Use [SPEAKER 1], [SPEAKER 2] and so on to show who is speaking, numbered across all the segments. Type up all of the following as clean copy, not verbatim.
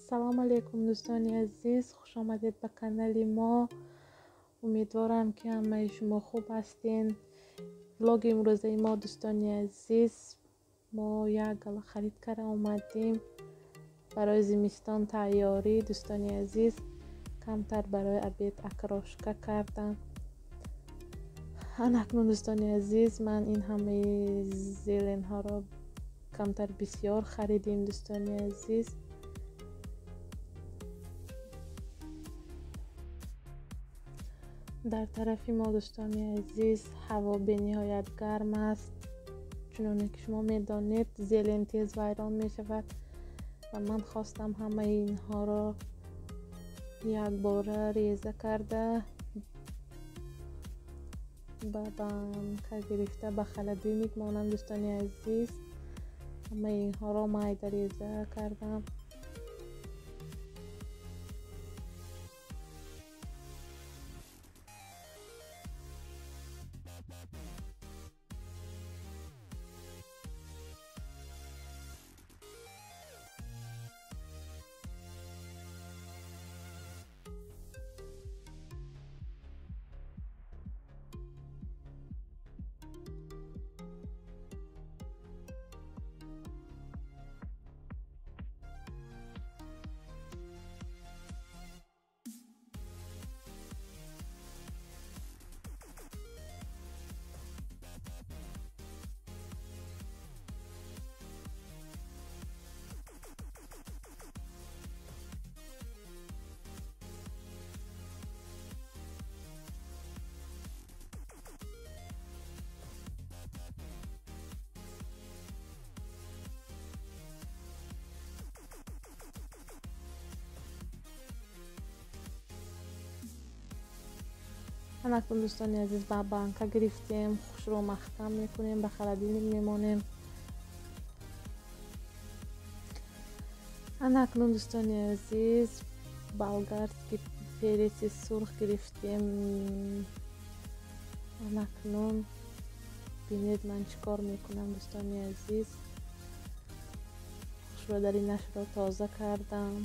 [SPEAKER 1] سلام علیکم دوستان عزیز، خوش آمدید به کانال ما. امیدوارم که همه شما خوب هستین. ولاگ امروزه ما دوستان عزیز، ما یک گله خرید کرده اومدیم برای زمستان تیاری. دوستان عزیز، کمتر برای عبید اکراشکه کردم. اکنون دوستان عزیز، من این همه زیلن ها را کمتر بسیار خریدیم. دوستان عزیز، در طرف ما دوستان عزیز هوا به نهایت گرم است. چنانه که شما میدانید زیلن تیز ویران می شود و من خواستم همه اینها را یک باره ریزه کرده که گرفته به خلدی میمانم. دوستان عزیز، همه اینها را مایده ریزه کردم. اکنون دوستان عزیز با بانکا گرفتیم، خوش رو مختم میکنیم، به خلدی میمونیم. اکنون دوستان عزیز بالگردی پریس سرخ گرفتیم. اکنون بینید من چیکار میکنم دوستان عزیز. خوش رو داری نش را تازه کردم.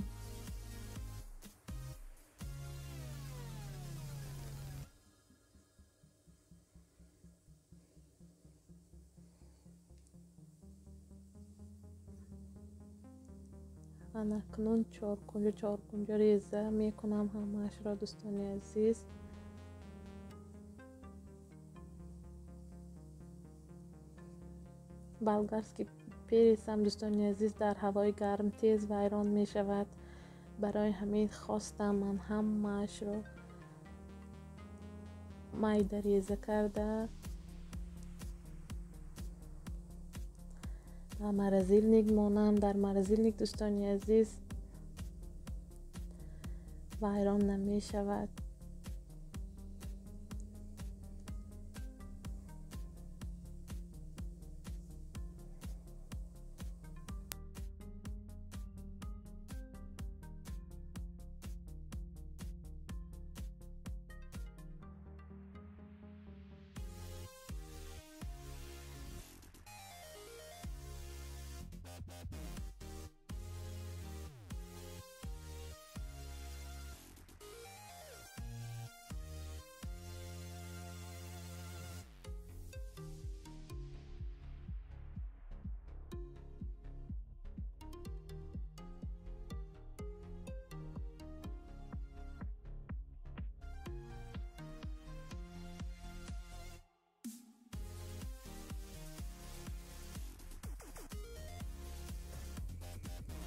[SPEAKER 1] اکنون چهار کنجا ریزه میکنم همش را دوستان عزیز. بالگردی پریس هم دوستان عزیز در هوای گرم تیز ویران می شود. برای همین خواستم من همش را مایده ریزه کرده و مرزیلنیک مانم. در مرزیلنیک دوستان عزیز ویران نمی شود.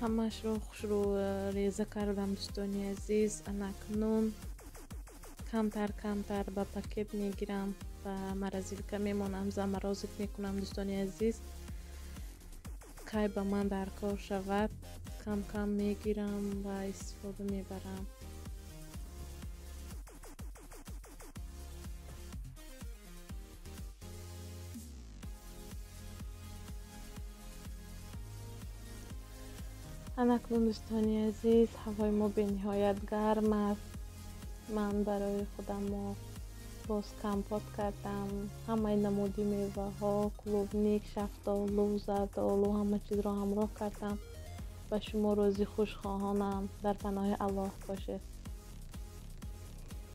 [SPEAKER 1] همش رو خوش رو ریزه کردم دوستان عزیز. اکنون کمتر با پاکت میگیرم و مرزیل که میمونم زمرازک میکنم دوستان عزیز. که با من در کار شود کم میگیرم و استفاده میبرم. اکنون دوستان عزیز هوای ما به نهایت گرم است. من برای خودم باز کمپوت کردم. همه نمودی میوه ها، کلوبنیک، شفتالو، زردالو، همه چیز را همراه کردم و شما راضی خوشخواهانم. در پناه الله باشه.